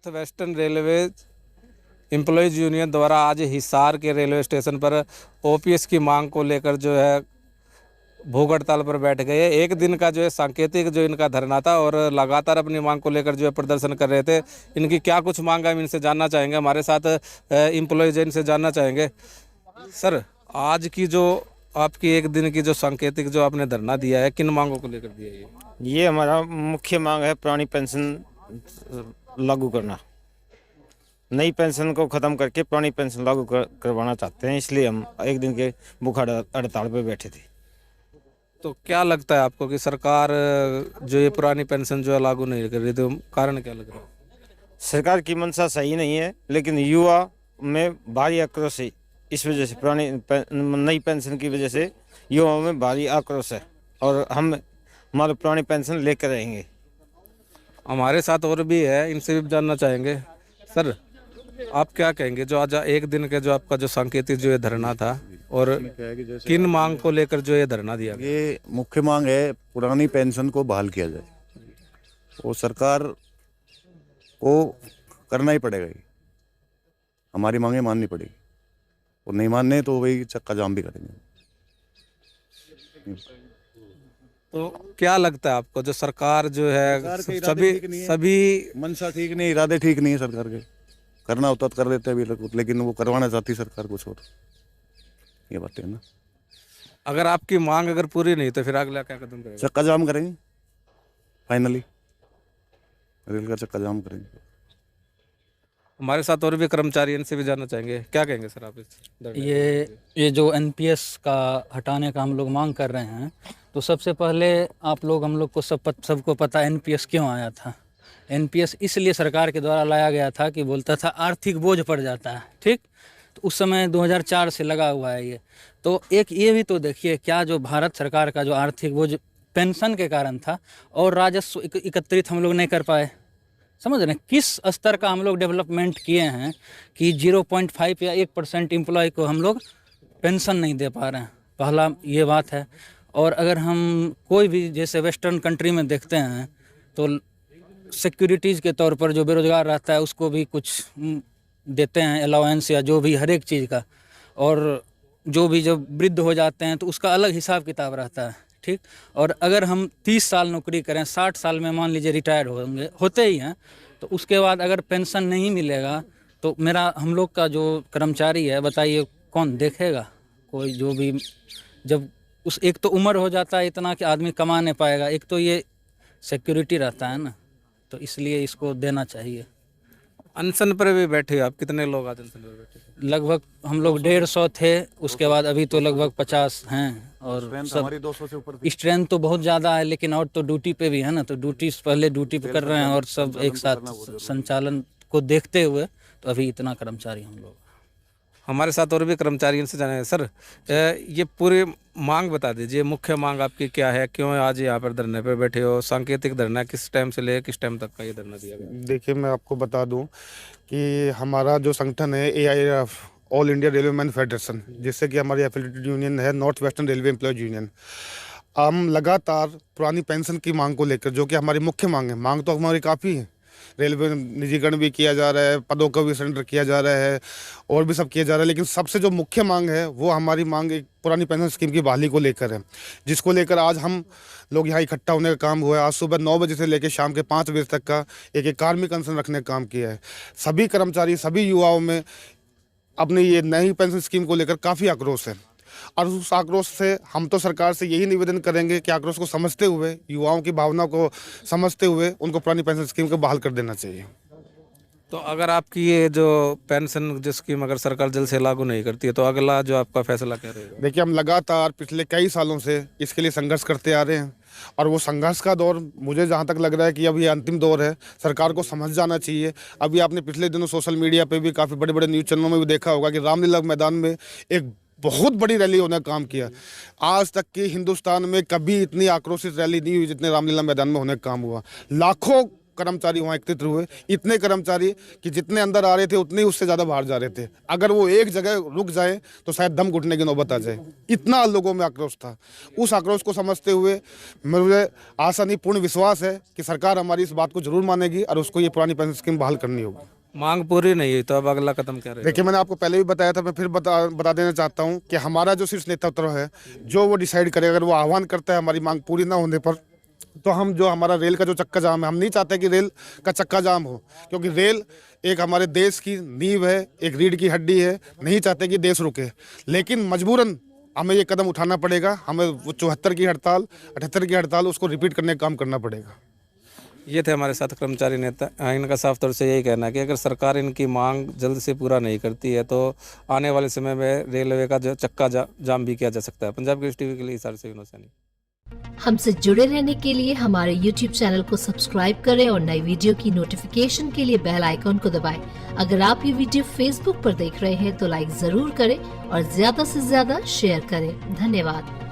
North western railway employees union द्वारा आज हिसार के रेलवे स्टेशन पर ओपीएस की मांग को लेकर जो है भूख हड़ताल पर बैठ गए। एक दिन का जो है सांकेतिक जो इनका धरना था और लगातार अपनी मांग को लेकर जो है प्रदर्शन कर रहे थे। इनकी क्या कुछ मांग है हम इनसे जानना चाहेंगे। हमारे साथ एम्प्लॉयज़ इनसे जानना चाहेंगे। सर, आज की जो आपकी एक दिन की जो सांकेतिक जो आपने धरना दिया है, किन मांगों को लेकर दिया है? ये हमारा मुख्य मांग है पुरानी पेंशन लागू करना। नई पेंशन को ख़त्म करके पुरानी पेंशन लागू करवाना चाहते हैं, इसलिए हम एक दिन के भूख हड़ताल पे बैठे थे। तो क्या लगता है आपको कि सरकार जो ये पुरानी पेंशन जो है लागू नहीं कर रही, तो कारण क्या लग रहा है? सरकार की मंशा सही नहीं है, लेकिन युवा में भारी आक्रोश है। इस वजह से नई पेंशन की वजह से युवाओं में भारी आक्रोश है और हम हमारी पुरानी पेंशन लेकर रहेंगे। हमारे साथ और भी है, इनसे भी जानना चाहेंगे। सर, आप क्या कहेंगे जो आज एक दिन के जो आपका जो सांकेतिक जो ये धरना था और किन मांग को लेकर जो ये धरना दिया गया? ये मुख्य मांग है पुरानी पेंशन को बहाल किया जाए। वो सरकार को करना ही पड़ेगा, ये हमारी मांगे माननी पड़ेगी और नहीं मानने तो वही चक्का जाम भी करेंगे। तो क्या लगता है आपको जो सरकार जो है सभी मंशा ठीक नहीं, इरादे ठीक नहीं है सरकार के। करना होता तो कर देते अभी लोग, लेकिन वो करवाना चाहती सरकार कुछ और। ये बात है ना। अगर आपकी मांग अगर पूरी नहीं तो फिर अगला क्या कदम करेंगे? चक्का जाम करेंगे, फाइनली रेल का चक्का जाम करेंगे। हमारे साथ और भी कर्मचारी, इनसे भी जानना चाहेंगे। क्या कहेंगे सर आप इस धरने पे? ये जो एनपीएस का हटाने का हम लोग मांग कर रहे हैं, तो सबसे पहले हम लोग को सबको पता एनपीएस क्यों आया था। एनपीएस इसलिए सरकार के द्वारा लाया गया था कि बोलता था आर्थिक बोझ पड़ जाता है, ठीक। तो उस समय 2004 से लगा हुआ है ये। तो एक ये भी तो देखिए, क्या जो भारत सरकार का जो आर्थिक बोझ पेंशन के कारण था और राजस्व एकत्रित हम लोग नहीं कर पाए। समझ रहे हैं किस स्तर का हम लोग डेवलपमेंट किए हैं कि 0.5 या 1% एम्प्लॉय को हम लोग पेंशन नहीं दे पा रहे हैं। पहला ये बात है। और अगर हम कोई भी जैसे वेस्टर्न कंट्री में देखते हैं तो सिक्योरिटीज़ के तौर पर जो बेरोजगार रहता है उसको भी कुछ देते हैं, अलाउंस या जो भी हर एक चीज़ का। और जो भी जब वृद्ध हो जाते हैं तो उसका अलग हिसाब किताब रहता है, ठीक। और अगर हम 30 साल नौकरी करें, 60 साल में मान लीजिए रिटायर होते ही हैं, तो उसके बाद अगर पेंशन नहीं मिलेगा तो हम लोग का जो कर्मचारी है, बताइए कौन देखेगा? कोई जो भी, जब एक तो उम्र हो जाता है इतना कि आदमी कमा नहीं पाएगा, एक तो ये सिक्योरिटी रहता है ना, तो इसलिए इसको देना चाहिए। अनशन पर भी बैठे आप, कितने लोग आज अनशन पर बैठे थे? लगभग हम लोग 150 थे, उसके बाद अभी तो लगभग 50 हैं। और हमारी 200 से ऊपर स्ट्रेंथ तो बहुत ज़्यादा है, लेकिन और तो ड्यूटी पे भी है ना, तो पहले ड्यूटी पे कर रहे हैं और सब एक साथ संचालन को देखते हुए तो अभी इतना कर्मचारी हम लोग। हमारे साथ और भी कर्मचारी, इनसे जाने। सर, ये पूरी मांग बता दीजिए, मुख्य मांग आपकी क्या है? क्यों आज यहाँ पर धरने पे बैठे हो? सांकेतिक धरना किस टाइम से ले किस टाइम तक का ये धरना दिया गया? देखिए, मैं आपको बता दूं कि हमारा जो संगठन है AIRF, all India railway man federation, जिससे कि हमारी एफिलिएटेड यूनियन है north western railway employees union, हम लगातार पुरानी पेंशन की मांग को लेकर, जो कि हमारी मुख्य मांग है, मांग तो हमारी काफ़ी है। रेलवे निजीकरण भी किया जा रहा है, पदों का भी सिलेंडर किया जा रहा है और भी सब किया जा रहा है, लेकिन सबसे जो मुख्य मांग है वो हमारी मांग एक पुरानी पेंशन स्कीम की बहाली को लेकर है, जिसको लेकर आज हम लोग यहाँ इकट्ठा होने का काम हुआ है। आज सुबह 9 बजे से लेकर शाम के 5 बजे तक का एक कार्मिक अनशन रखने का काम किया है। सभी कर्मचारी, सभी युवाओं में अपनी ये नई पेंशन स्कीम को लेकर काफ़ी आक्रोश है और उस आक्रोश से हम तो सरकार से यही निवेदन करेंगे कि आक्रोश को समझते हुए, युवाओं की भावना को समझते हुए उनको पुरानी पेंशन स्कीम को बहाल कर देना चाहिए। तो अगर आपकी ये जो पेंशन जो स्कीम अगर सरकार जल्द से लागू नहीं करती है तो अगला जो आपका फैसला क्या रहेगा? देखिए, हम लगातार पिछले कई सालों से इसके लिए संघर्ष करते आ रहे हैं और वो संघर्ष का दौर, मुझे जहाँ तक लग रहा है कि अब ये अंतिम दौर है। सरकार को समझ जाना चाहिए। अभी आपने पिछले दिनों सोशल मीडिया पे भी काफ़ी बड़े बड़े न्यूज़ चैनलों में भी देखा होगा कि रामलीला मैदान में एक बहुत बड़ी रैली होने का काम किया। आज तक की हिंदुस्तान में कभी इतनी आक्रोशित रैली नहीं हुई जितने रामलीला मैदान में होने का काम हुआ। लाखों कर्मचारी वहाँ एकत्रित हुए, इतने कर्मचारी कि जितने अंदर आ रहे थे उतने ही उससे ज़्यादा बाहर जा रहे थे। अगर वो एक जगह रुक जाए तो शायद दम घुटने की नौबत आ जाए, इतना लोगों में आक्रोश था। उस आक्रोश को समझते हुए मुझे आशा नहीं, पूर्ण विश्वास है कि सरकार हमारी इस बात को जरूर मानेगी और उसको ये पुरानी पेंशन स्कीम बहाल करनी होगी। मांग पूरी नहीं हुई तो अब अगला कदम क्या रहेगा? देखिए, मैंने आपको पहले भी बताया था, मैं फिर बता देना चाहता हूँ कि हमारा जो शीर्ष नेतृत्व है, जो वो डिसाइड करे, अगर वो आह्वान करता है हमारी मांग पूरी ना होने पर, तो हम जो हमारा रेल का जो चक्का जाम है, हम नहीं चाहते कि रेल का चक्का जाम हो, क्योंकि रेल एक हमारे देश की नींव है, एक रीढ़ की हड्डी है, नहीं चाहते कि देश रुके। लेकिन मजबूरन हमें ये कदम उठाना पड़ेगा, हमें वो 74 की हड़ताल, 78 की हड़ताल, उसको रिपीट करने का काम करना पड़ेगा। ये थे हमारे साथ कर्मचारी नेता। इनका साफ तौर से यही कहना है कि अगर सरकार इनकी मांग जल्द से पूरा नहीं करती है तो आने वाले समय में रेलवे का जो चक्का जाम भी किया जा सकता है। पंजाब केसरी टीवी के लिए हिसार से विनोद सैनी। हमसे जुड़े रहने के लिए हमारे YouTube चैनल को सब्सक्राइब करें और नई वीडियो की नोटिफिकेशन के लिए बेल आइकॉन को दबाएं। अगर आप ये वीडियो Facebook पर देख रहे हैं तो लाइक जरूर करें और ज्यादा से ज्यादा शेयर करें। धन्यवाद।